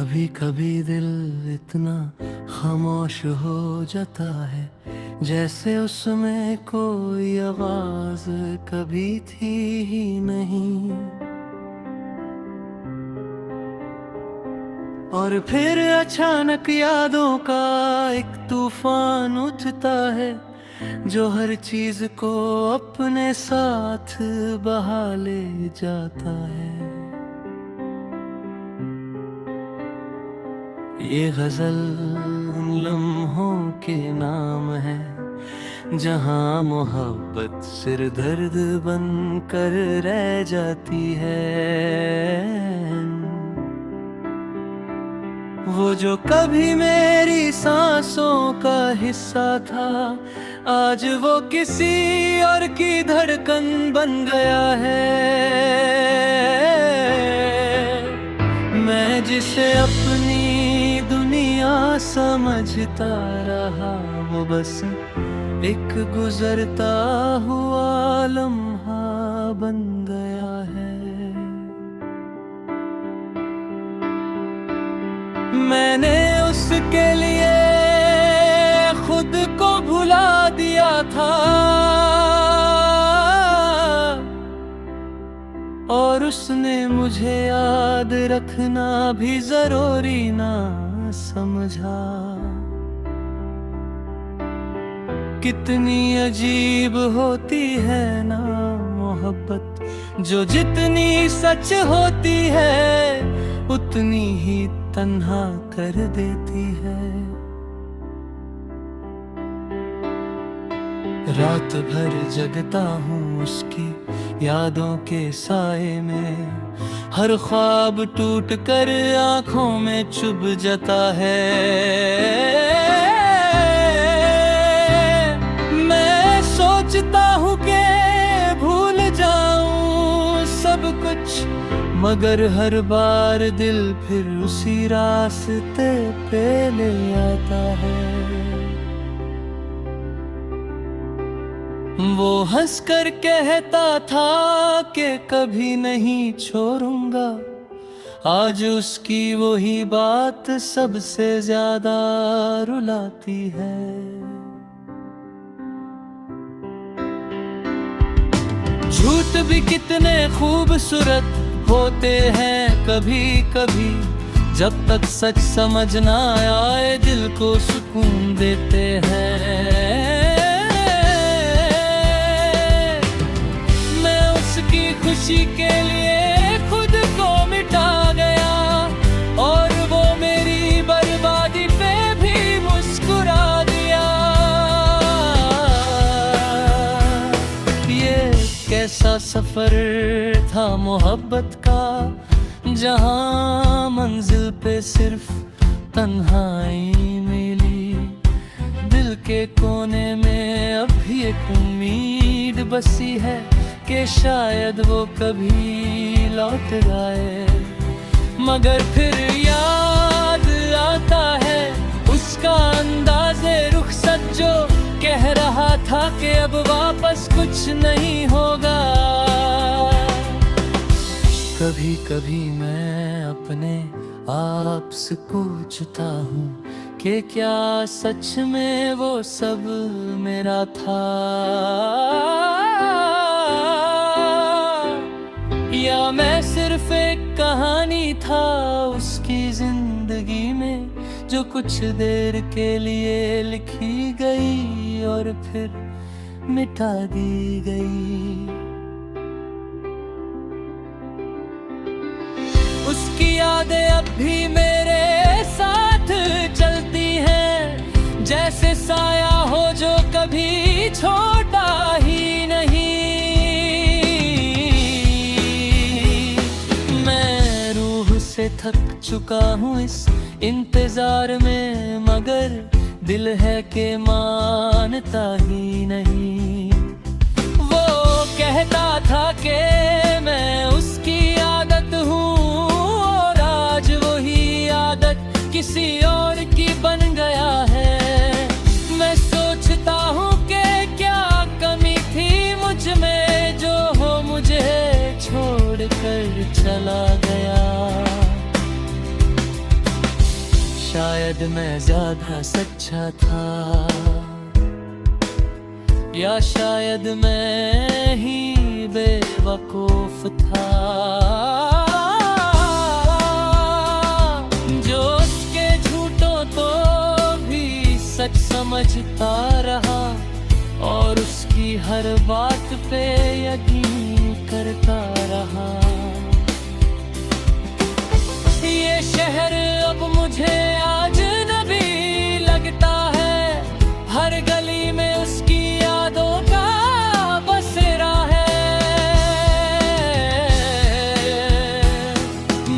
कभी कभी दिल इतना खामोश हो जाता है, जैसे उसमें कोई आवाज कभी थी ही नहीं। और फिर अचानक यादों का एक तूफान उठता है, जो हर चीज को अपने साथ बहा ले जाता है। ये गजल उन लम्हों के नाम है, जहाँ मोहब्बत सिर दर्द बन कर रह जाती है। वो जो कभी मेरी सांसों का हिस्सा था, आज वो किसी और की धड़कन बन गया है। मैं जिसे अपनी दुनिया समझता रहा, वो बस एक गुजरता हुआ लम्हा बन गया है। मैंने उसके लिए खुद को भुला दिया था, और उसने मुझे याद रखना भी जरूरी ना समझा। कितनी अजीब होती है ना मोहब्बत, जो जितनी सच होती है उतनी ही तन्हा कर देती है। रात भर जगता हूँ उसकी यादों के साए में, हर ख्वाब टूट कर आंखों में चुभ जाता है। मैं सोचता हूँ कि भूल जाऊं सब कुछ, मगर हर बार दिल फिर उसी रास्ते पे ले आता है। वो हंस कर कहता था कि कभी नहीं छोड़ूंगा, आज उसकी वही बात सबसे ज्यादा रुलाती है। झूठ भी कितने खूबसूरत होते हैं कभी कभी, जब तक सच समझ ना आए दिल को सुकून देते हैं। मैं उसकी खुशी के लिए खुद को मिटा गया, और वो मेरी बर्बादी पे भी मुस्कुरा दिया। ये कैसा सफर था मोहब्बत का, जहाँ मंजिल पे सिर्फ तन्हाई मिली। दिल के कोने में अब भी एक उम्मीद बसी है कि शायद वो कभी लौट आए, मगर फिर याद आता है उसका अंदाज़े रुखसत, जो कह रहा था कि अब वापस कुछ नहीं होगा। कभी कभी मैं अपने आप से पूछता हूँ कि क्या सच में वो सब मेरा था, या मैं सिर्फ एक कहानी था उसकी जिंदगी में, जो कुछ देर के लिए लिखी गई और फिर मिटा दी गई। उसकी यादें अब भी मेरे साथ चलती हैं, जैसे साया हो जो कभी छोटा ही नहीं। मैं रूह से थक चुका हूँ इस इंतजार में, मगर दिल है कि मानता ही नहीं। वो कहता था कि मैं उसकी आदत हूँ, और आज वही आदत किसी और की बन गया है। मैं सोचता हूँ कि क्या कमी थी मुझ में, जो हो मुझे छोड़ कर चला गया। शायद मैं ज्यादा सच्चा था, या शायद मैं ही बेवकूफ था, जो उसके झूठों तो भी सच समझता रहा और उसकी हर बात पे यकीन करता रहा। ये शहर अब मुझे आज नबी लगता है, हर गली में उसकी यादों का बसेरा है।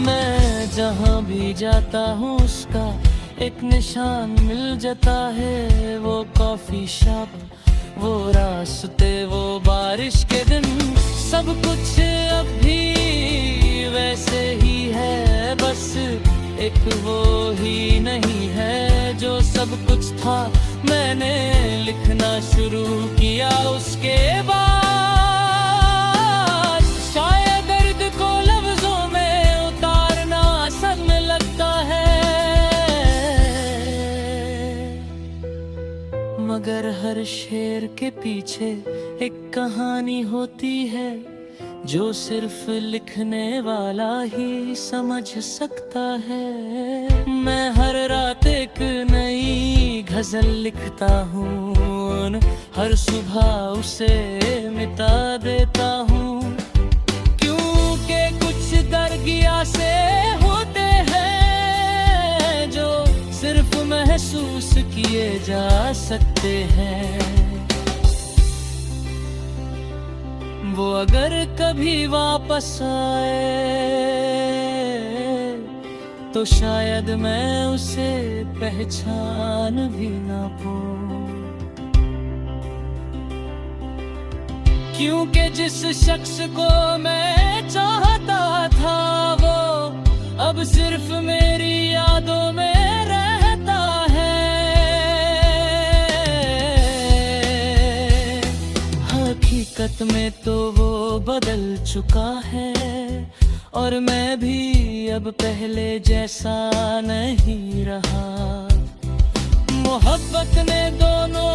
मैं जहाँ भी जाता हूँ उसका एक निशान मिल जाता है, वो कॉफी शॉप, वो रास्ते, वो बारिश के दिन, सब कुछ अब भी वैसे ही है, बस एक वो ही नहीं है जो सब कुछ था। मैंने लिखना शुरू किया उसके बाद, शायद दर्द को लफ्जों में उतारना आसान में लगता है, मगर हर शेर के पीछे एक कहानी होती है जो सिर्फ लिखने वाला ही समझ सकता है। मैं हर रात एक नई गजल लिखता हूँ, हर सुबह उसे मिटा देता हूँ, क्योंकि कुछ दरगिया से होते हैं जो सिर्फ महसूस किए जा सकते हैं। वो अगर कभी वापस आए तो शायद मैं उसे पहचान भी ना पाऊं, क्योंकि जिस शख्स को मैं चाहता था वो अब सिर्फ मेरी यादों में रहता है। हकीकत में तो वो बदल चुका है और मैं भी अब पहले जैसा नहीं रहा। मोहब्बत ने दोनों